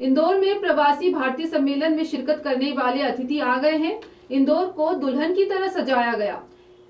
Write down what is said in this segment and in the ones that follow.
इंदौर में प्रवासी भारतीय सम्मेलन में शिरकत करने वाले अतिथि आ गए हैं। इंदौर को दुल्हन की तरह सजाया गया।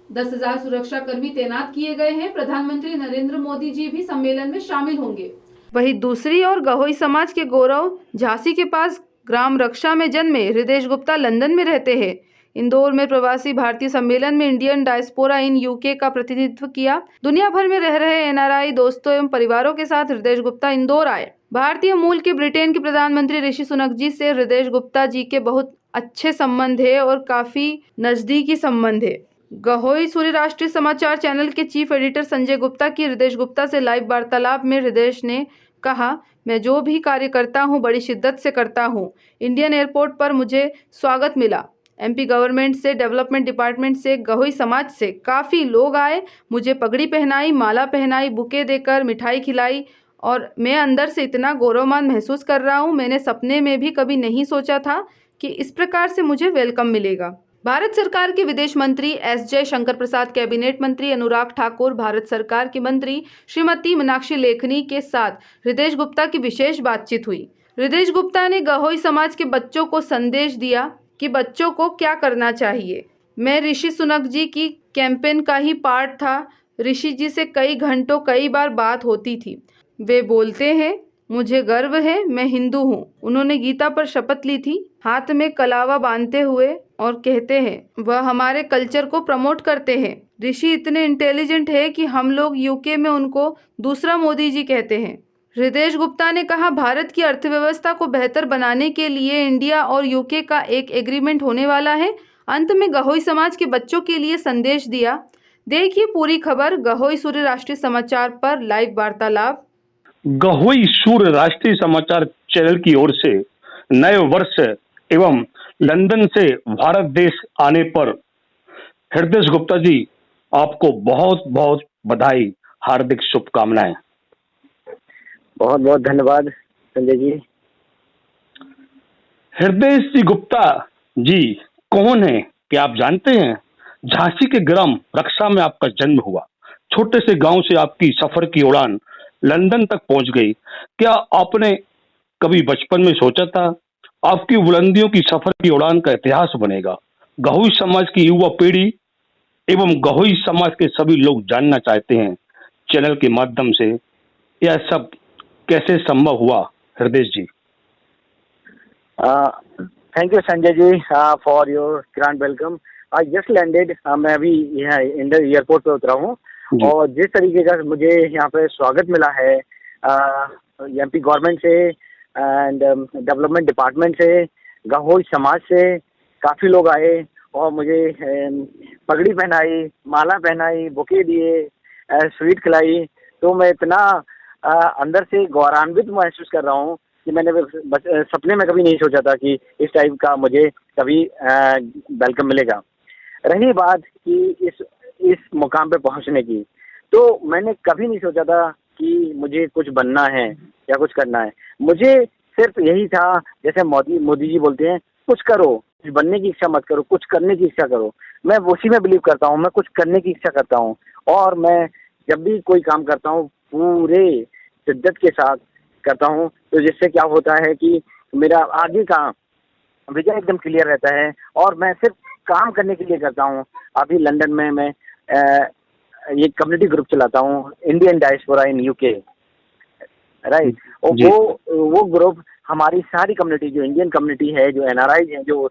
10,000 सुरक्षा कर्मी तैनात किए गए हैं। प्रधानमंत्री नरेंद्र मोदी जी भी सम्मेलन में शामिल होंगे। वहीं दूसरी ओर गहोई समाज के गौरव झांसी के पास ग्राम रक्षा में जन्मे हृदेश गुप्ता लंदन में रहते हैं। इंदौर में प्रवासी भारतीय सम्मेलन में इंडियन डायस्पोरा इन यूके का प्रतिनिधित्व किया। दुनिया भर में रह रहे एनआरआई दोस्तों एवं परिवारों के साथ हृदेश गुप्ता इंदौर आए। भारतीय मूल के ब्रिटेन के प्रधानमंत्री ऋषि सुनक जी से हृदेश गुप्ता जी के बहुत अच्छे संबंध है और काफी नजदीकी संबंध है। गहोई सूर्य राष्ट्रीय समाचार चैनल के चीफ एडिटर संजय गुप्ता की हृदेश गुप्ता से लाइव वार्तालाप में हृदेश ने कहा, मैं जो भी कार्य करता हूं बड़ी शिद्दत से करता हूं। इंडियन एयरपोर्ट पर मुझे स्वागत मिला। एमपी गवर्नमेंट से, डेवलपमेंट डिपार्टमेंट से, गहोई समाज से काफ़ी लोग आए, मुझे पगड़ी पहनाई, माला पहनाई, बुके देकर मिठाई खिलाई और मैं अंदर से इतना गौरवमान महसूस कर रहा हूं। मैंने सपने में भी कभी नहीं सोचा था कि इस प्रकार से मुझे वेलकम मिलेगा। भारत सरकार के विदेश मंत्री एस जयशंकर प्रसाद, कैबिनेट मंत्री अनुराग ठाकुर, भारत सरकार की मंत्री श्रीमती मीनाक्षी लेखनी के साथ हृदेश गुप्ता की विशेष बातचीत हुई। हृदेश गुप्ता ने गहोई समाज के बच्चों को संदेश दिया कि बच्चों को क्या करना चाहिए। मैं ऋषि सुनक जी की कैंपेन का ही पार्ट था। ऋषि जी से कई घंटों कई बार बात होती थी। वे बोलते हैं, मुझे गर्व है, मैं हिंदू हूँ। उन्होंने गीता पर शपथ ली थी, हाथ में कलावा बांधते हुए, और कहते हैं वह हमारे कल्चर को प्रमोट करते हैं। ऋषि इतने इंटेलिजेंट है कि हम लोग यूके में उनको दूसरा मोदी जी कहते हैं। हृदेश गुप्ता ने कहा, भारत की अर्थव्यवस्था को बेहतर बनाने के लिए इंडिया और यूके का एक एग्रीमेंट होने वाला है। अंत में गहोई समाज के बच्चों के लिए संदेश दिया। देखिए पूरी खबर गहोई सूर्य राष्ट्रीय समाचार पर लाइव वार्तालाप। गहोई सूर्य राष्ट्रीय समाचार चैनल की ओर से नए वर्ष एवं लंदन से भारत देश आने पर हृदेश गुप्ता जी आपको बहुत बहुत बधाई, हार्दिक शुभकामनाएं। बहुत बहुत धन्यवाद संजय जी। हृदेश जी गुप्ता जी कौन है क्या आप जानते हैं? झांसी के ग्राम रक्षा में आपका जन्म हुआ। छोटे से गांव से आपकी सफर की उड़ान लंदन तक पहुंच गई। क्या आपने कभी बचपन में सोचा था आपकी बुलंदियों की सफर की उड़ान का इतिहास बनेगा? गहोई समाज की युवा पीढ़ी एवं गहोई समाज के सभी लोग जानना चाहते हैं चैनल के माध्यम से, यह सब कैसे संभव हुआ? Hridesh ji. Thank you Sanjay ji for your grand welcome. I just landed. मैं अभी यहाँ इंदौर एयरपोर्ट पे उतरा हूँ और जिस तरीके का मुझे यहाँ पे स्वागत मिला है एमपी गवर्नमेंट से एंड डेवलपमेंट डिपार्टमेंट से, गहोई समाज से काफ़ी लोग आए और मुझे पगड़ी पहनाई, माला पहनाई, बुके दिए, स्वीट खिलाई। तो मैं इतना अंदर से गौरवान्वित महसूस कर रहा हूँ कि मैंने सपने में कभी नहीं सोचा था कि इस टाइप का मुझे कभी वेलकम मिलेगा। रही बात कि इस मुकाम पे पहुंचने की, तो मैंने कभी नहीं सोचा था कि मुझे कुछ बनना है या कुछ करना है। मुझे सिर्फ यही था, जैसे मोदी जी बोलते हैं, कुछ करो, कुछ बनने की इच्छा मत करो, कुछ करने की इच्छा करो। मैं उसी में बिलीव करता हूँ। मैं कुछ करने की इच्छा करता हूँ और मैं जब भी कोई काम करता हूँ पूरे शिद्दत के साथ करता हूँ, तो जिससे क्या होता है कि मेरा आगे का विजन एकदम क्लियर रहता है और मैं सिर्फ काम करने के लिए करता हूँ। अभी लंदन में मैं ये कम्युनिटी ग्रुप चलाता हूँ, Indian diaspora in UK, right. और वो ग्रुप हमारी सारी कम्युनिटी, जो इंडियन कम्युनिटी है, जो एनआरआई हैं, जो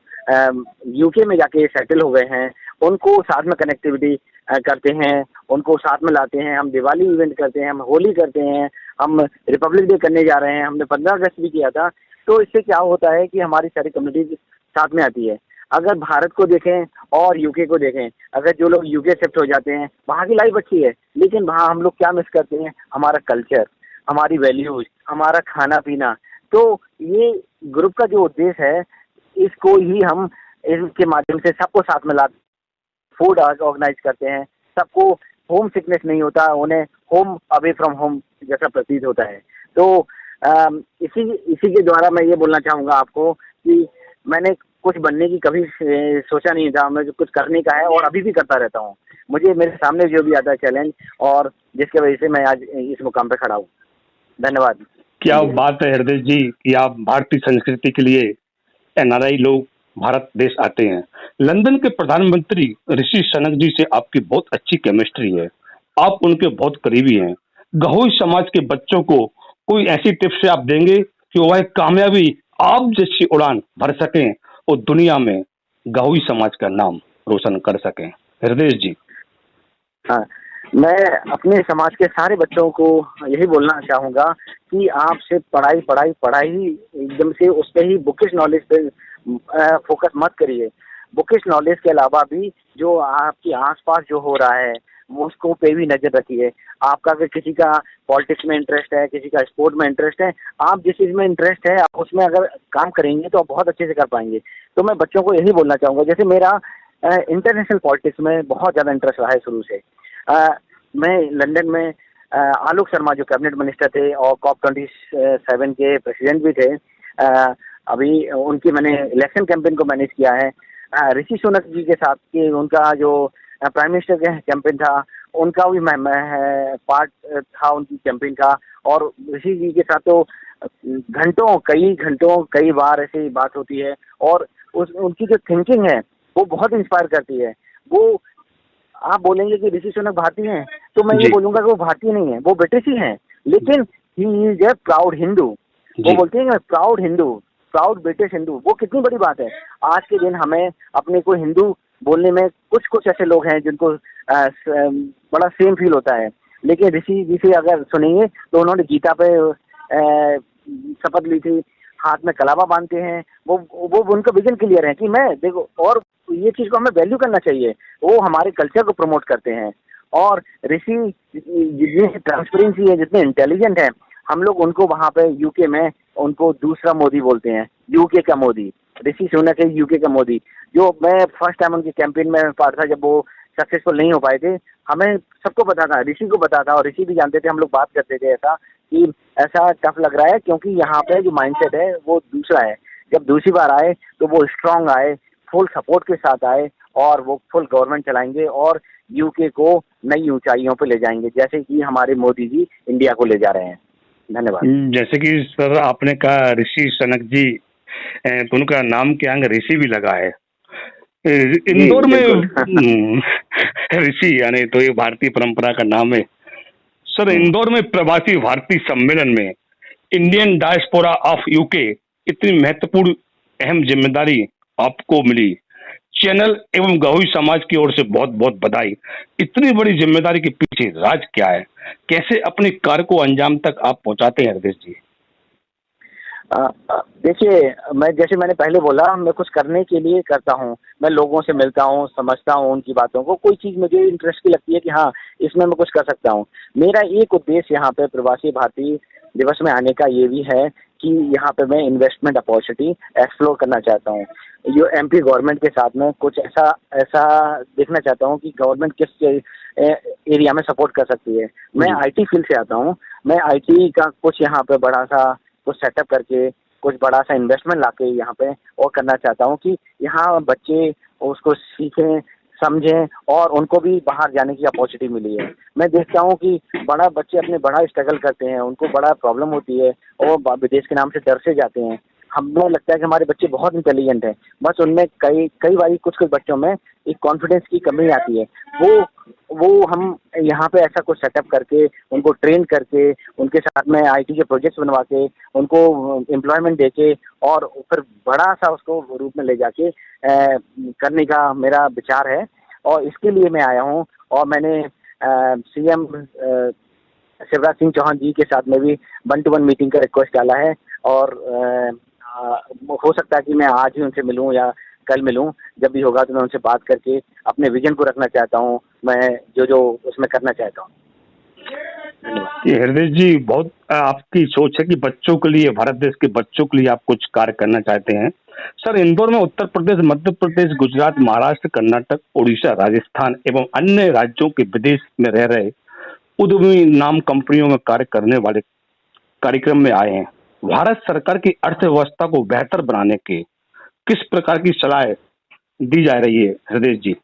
यूके में जाके सेटल हो गए हैं, उनको साथ में कनेक्टिविटी करते हैं, उनको साथ में लाते हैं। हम दिवाली इवेंट करते हैं, हम होली करते हैं, हम रिपब्लिक डे करने जा रहे हैं, हमने 15 अगस्त भी किया था। तो इससे क्या होता है कि हमारी सारी कम्युनिटी साथ में आती है। अगर भारत को देखें और यूके को देखें, अगर जो लोग यूके शिफ्ट हो जाते हैं, वहाँ की लाइफ अच्छी है, लेकिन वहाँ हम लोग क्या मिस करते हैं? हमारा कल्चर, हमारी वैल्यूज, हमारा खाना पीना। तो ये ग्रुप का जो उद्देश्य है, इसको ही हम इसके माध्यम से सबको साथ में लाते, फूड ऑर्गेनाइज करते हैं, सबको होम सिकनेस नहीं होता, उन्हें होम अवे फ्रॉम होम जैसा प्रतीत होता है। तो इसी के द्वारा मैं ये बोलना चाहूँगा आपको कि मैंने कुछ बनने की कभी सोचा नहीं था। मुझे कुछ करने का है और अभी भी करता रहता हूँ। मुझे मेरे सामने जो भी आता है चैलेंज, और जिसके वजह से मैं आज इस मुकाम पे खड़ा हूँ। धन्यवाद। क्या बात है हृदय जी कि आप भारतीय संस्कृति के लिए एनआरआई लोग भारत देश आते हैं। लंदन के प्रधानमंत्री ऋषि सनक जी से आपकी बहुत अच्छी केमिस्ट्री है। आप उनके बहुत करीबी हैं। गहोई समाज के बच्चों को कोई ऐसी टिप्स आप देंगे कि वह कामयाबी आप जैसी उड़ान भर सकें और दुनिया में गहोई समाज का नाम रोशन कर सकें? हृदय जी। हाँ, मैं अपने समाज के सारे बच्चों को यही बोलना चाहूँगा कि आप सिर्फ पढ़ाई पढ़ाई पढ़ाई एकदम से उस पे ही बुकिश नॉलेज पे फोकस मत करिए। बुकिश नॉलेज के अलावा भी जो आपके आसपास जो हो रहा है वो उसको पे भी नजर रखिए। आपका अगर किसी का पॉलिटिक्स में इंटरेस्ट है, किसी का स्पोर्ट में इंटरेस्ट है, आप जिस चीज़ में इंटरेस्ट है आप उसमें अगर काम करेंगे तो आप बहुत अच्छे से कर पाएंगे। तो मैं बच्चों को यही बोलना चाहूँगा, जैसे मेरा इंटरनेशनल पॉलिटिक्स में बहुत ज़्यादा इंटरेस्ट रहा है शुरू से। मैं लंदन में आलोक शर्मा जो कैबिनेट मिनिस्टर थे और COP27 के प्रेसिडेंट भी थे, अभी उनकी मैंने इलेक्शन कैंपेन को मैनेज किया है। ऋषि सुनक जी के साथ के उनका जो प्राइम मिनिस्टर का कैंपेन था उनका भी मैं पार्ट था उनकी कैंपेन का। और ऋषि जी के साथ तो घंटों कई बार ऐसी बात होती है और उनकी जो थिंकिंग है वो बहुत इंस्पायर करती है। वो आप बोलेंगे कि ऋषि सुनक भारतीय हैं तो मैं ये जी। बोलूंगा कि वो भारतीय नहीं है, वो ब्रिटिश ही हैं, लेकिन he is a proud Hindu. वो जी। बोलते हैं कि proud Hindu, proud British Hindu. वो कितनी बड़ी बात है। आज के दिन हमें अपने को हिंदू बोलने में कुछ ऐसे लोग हैं जिनको बड़ा सेम फील होता है, लेकिन ऋषि जी से अगर सुनेंगे तो उन्होंने गीता पे शपथ ली थी, हाथ में कलावा बांधते हैं। वो उनका विजन क्लियर है कि मैं देखो, और ये चीज को हमें वैल्यू करना चाहिए। वो हमारे कल्चर को प्रमोट करते हैं। और ऋषि जितनी ट्रांसपेरेंसी है, जितने इंटेलिजेंट है, हम लोग उनको वहाँ पे यूके में उनको दूसरा मोदी बोलते हैं, यूके का मोदी। ऋषि सुनक है यूके का मोदी। जो मैं फर्स्ट टाइम उनके कैंपेन में पार्ट था, जब वो सक्सेसफुल नहीं हो पाए थे, हमें सबको पता था, ऋषि को पता था और ऋषि भी जानते थे। हम लोग बात करते थे ऐसा कि ऐसा टफ लग रहा है क्योंकि यहाँ पे जो माइंडसेट है वो दूसरा है। जब दूसरी बार आए तो वो स्ट्रांग आए, फुल सपोर्ट के साथ आए और वो फुल गवर्नमेंट चलाएंगे और यूके को नई ऊंचाइयों पे ले जाएंगे, जैसे कि हमारे मोदी जी इंडिया को ले जा रहे हैं। धन्यवाद। जैसे कि सर आपने कहा ऋषि सनक जी, तो उनका नाम के आगे ऋषि भी लगा है। इंदौर में ऋषि यानी तो ये भारतीय परंपरा का नाम है। सर इंदौर में प्रवासी भारतीय सम्मेलन में इंडियन डायस्पोरा ऑफ यूके इतनी महत्वपूर्ण अहम जिम्मेदारी आपको मिली। चैनल एवं गहोई समाज की ओर से बहुत बहुत बधाई। इतनी बड़ी जिम्मेदारी के पीछे राज क्या है? कैसे अपने कार्य को अंजाम तक आप पहुंचाते हैं हृदय जी? देखिए, जैसे मैंने पहले बोला, मैं कुछ करने के लिए करता हूँ। मैं लोगों से मिलता हूँ, समझता हूँ उनकी बातों को। कोई चीज़ मुझे इंटरेस्ट की लगती है कि हाँ, इसमें मैं कुछ कर सकता हूँ। मेरा एक उद्देश्य यहाँ पे प्रवासी भारतीय दिवस में आने का ये भी है कि यहाँ पे मैं इन्वेस्टमेंट अपॉर्चुनिटी एक्सप्लोर करना चाहता हूँ। जो एमपी गवर्नमेंट के साथ में कुछ ऐसा देखना चाहता हूँ कि गवर्नमेंट किस एरिया में सपोर्ट कर सकती है। मैं आईटी फील्ड से आता हूँ। मैं आईटी का कुछ यहाँ पे बड़ा सा कुछ सेटअप करके, कुछ बड़ा सा इन्वेस्टमेंट लाके यहाँ पे और करना चाहता हूँ कि यहाँ बच्चे उसको सीखें, समझें और उनको भी बाहर जाने की अपॉर्चुनिटी मिली है। मैं देखता हूँ कि बच्चे अपने बड़ा स्ट्रगल करते हैं, उनको बड़ा प्रॉब्लम होती है और विदेश के नाम से डर से जाते हैं। हमें लगता है कि हमारे बच्चे बहुत इंटेलिजेंट हैं, बस उनमें कई बार कुछ बच्चों में एक कॉन्फिडेंस की कमी आती है। वो हम यहाँ पे ऐसा कुछ सेटअप करके, उनको ट्रेन करके, उनके साथ में आईटी के प्रोजेक्ट्स बनवा के, उनको एम्प्लॉयमेंट देके और फिर बड़ा सा उसको रूप में ले जाके करने का मेरा विचार है। और इसके लिए मैं आया हूँ और मैंने सीएम शिवराज सिंह चौहान जी के साथ में भी 1-to-1 मीटिंग का रिक्वेस्ट डाला है और हो सकता है कि मैं आज ही उनसे मिलूं या कल मिलूं। जब भी होगा तो मैं उनसे बात करके अपने विजन को रखना चाहता हूं, मैं जो उसमें करना चाहता हूं। हृदय जी, बहुत आपकी सोच है कि बच्चों के लिए, भारत देश के बच्चों के लिए आप कुछ कार्य करना चाहते हैं। सर इंदौर में उत्तर प्रदेश, मध्य प्रदेश, गुजरात, महाराष्ट्र, कर्नाटक, उड़ीसा, राजस्थान एवं अन्य राज्यों के विदेश में रह रहे उद्यमी नाम कंपनियों में कार्य करने वाले कार्यक्रम में आए हैं। भारत सरकार की अर्थव्यवस्था को बेहतर बनाने के किस प्रकार की सलाह दी जा रही है हृदय जी?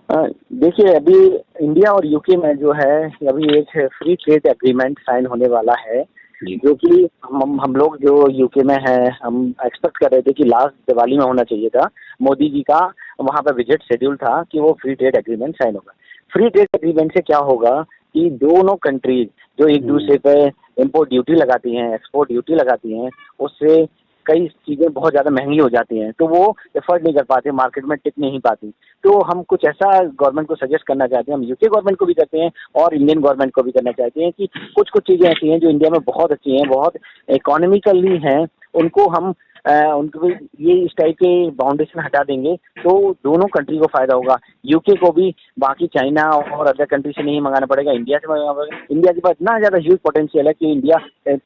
देखिए, अभी इंडिया और यूके में जो है अभी एक फ्री ट्रेड एग्रीमेंट साइन होने वाला है जी। जो कि हम लोग जो यूके में हैं, हम एक्सपेक्ट कर रहे थे कि लास्ट दिवाली में होना चाहिए था। मोदी जी का वहाँ पे विजिट शेड्यूल था कि वो फ्री ट्रेड एग्रीमेंट साइन होगा। फ्री ट्रेड एग्रीमेंट से क्या होगा कि दोनों कंट्रीज जो एक दूसरे पे इम्पोर्ट ड्यूटी लगाती हैं, एक्सपोर्ट ड्यूटी लगाती हैं, उससे कई चीज़ें बहुत ज़्यादा महंगी हो जाती हैं, तो वो एफर्ट नहीं कर पाते, मार्केट में टिक नहीं पाती। तो हम कुछ ऐसा गवर्नमेंट को सजेस्ट करना चाहते हैं, हम यूके गवर्नमेंट को भी करते हैं और इंडियन गवर्नमेंट को भी करना चाहते हैं कि कुछ चीज़ें ऐसी हैं जो इंडिया में बहुत अच्छी हैं, बहुत इकोनॉमिकली हैं, उनको हम उनको ये इस टाइप के बाउंडेशन हटा देंगे तो दोनों कंट्री को फायदा होगा। यूके को भी बाकी चाइना और अदर कंट्री से नहीं मंगाना पड़ेगा, इंडिया से मंगाना पड़ेगा। इंडिया के पास इतना ज़्यादा ह्यूज पोटेंशियल है कि इंडिया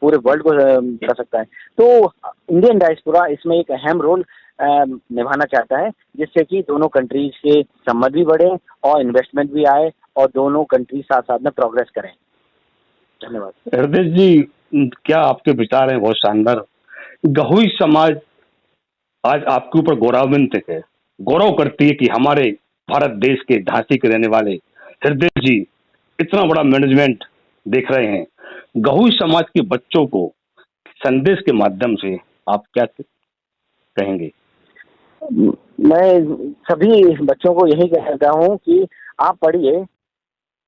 पूरे वर्ल्ड को कर सकता है। तो इंडियन डायस्पोरा इसमें एक अहम रोल निभाना चाहता है, जिससे कि दोनों कंट्रीज के संबंध भी बढ़े और इन्वेस्टमेंट भी आए और दोनों कंट्री साथ साथ में प्रोग्रेस करें। धन्यवाद। हृदय जी, क्या आपके विचार हैं, बहुत शानदार। गहोई समाज आज आपके ऊपर गौरवान्वित है, गौरव करती है कि हमारे भारत देश के झांसी के रहने वाले हृदय जी इतना बड़ा मैनेजमेंट देख रहे हैं। गहोई समाज के बच्चों को संदेश के माध्यम से आप क्या कहेंगे? मैं सभी बच्चों को यही कहता हूँ कि आप पढ़िए,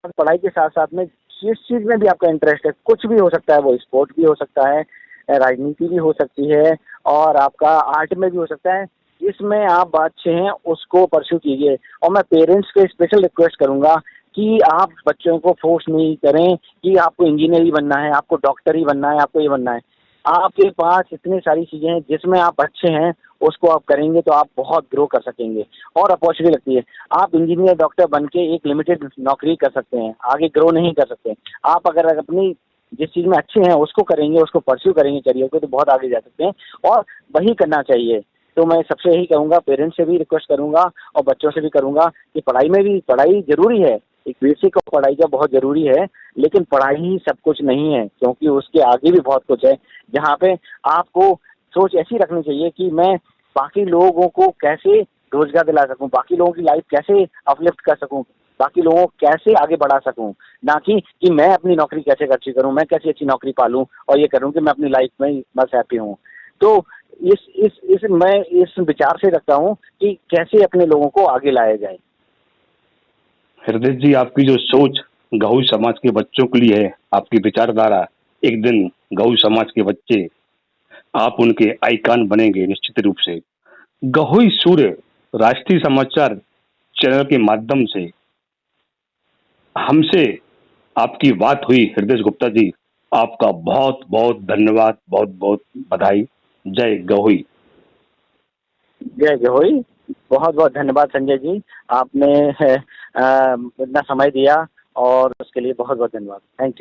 पढ़ाई के साथ साथ में जिस चीज़ में भी आपका इंटरेस्ट है, कुछ भी हो सकता है, वो स्पोर्ट भी हो सकता है, राजनीति भी हो सकती है और आपका आर्ट में भी हो सकता है। जिसमें आप अच्छे हैं उसको परस्यू कीजिए। और मैं पेरेंट्स को स्पेशल रिक्वेस्ट करूँगा कि आप बच्चों को फोर्स नहीं करें कि आपको इंजीनियर ही बनना है, आपको डॉक्टर ही बनना है, आपको ये बनना है। आपके पास इतनी सारी चीज़ें हैं जिसमें आप अच्छे हैं, उसको आप करेंगे तो आप बहुत ग्रो कर सकेंगे और अपॉर्चुनिटी लगती है। आप इंजीनियर डॉक्टर बन के एक लिमिटेड नौकरी कर सकते हैं, आगे ग्रो नहीं कर सकते। आप अगर अपनी जिस चीज़ में अच्छे हैं उसको करेंगे, उसको परस्यू करेंगे करियर को, तो बहुत आगे जा सकते हैं और वही करना चाहिए। तो मैं सबसे यही कहूँगा, पेरेंट्स से भी रिक्वेस्ट करूँगा और बच्चों से भी करूँगा कि पढ़ाई में भी पढ़ाई ज़रूरी है, एक बेसिक ऑफ पढ़ाई का बहुत ज़रूरी है, लेकिन पढ़ाई ही सब कुछ नहीं है, क्योंकि उसके आगे भी बहुत कुछ है, जहाँ पे आपको सोच ऐसी रखनी चाहिए कि मैं बाकी लोगों को कैसे रोजगार दिला सकूं, बाकी लोगों की लाइफ कैसे अपलिफ्ट कर सकूं, बाकी लोगों को कैसे आगे बढ़ा सकूं, ना कि मैं अपनी नौकरी कैसे अच्छी करूं, मैं कैसे अच्छी नौकरी पालूं और ये करूं कि मैं अपनी लाइफ में बस हैप्पी हूं। तो मैं इस विचार से रखता हूं कि कैसे अपने लोगों को आगे लाया जाए। हृदय जी, आपकी जो सोच गहोई समाज के बच्चों के लिए है, आपकी विचारधारा, एक दिन गहोई समाज के बच्चे आप उनके आइकॉन बनेंगे निश्चित रूप से। गहोई सूर्य राष्ट्रीय समाचार चैनल के माध्यम से हमसे आपकी बात हुई। हृदय गुप्ता जी, आपका बहुत बहुत धन्यवाद, बहुत बहुत बधाई। जय गहोई। जय गहोई। बहुत बहुत धन्यवाद संजय जी, आपने इतना समय दिया और उसके लिए बहुत बहुत धन्यवाद। Thank you.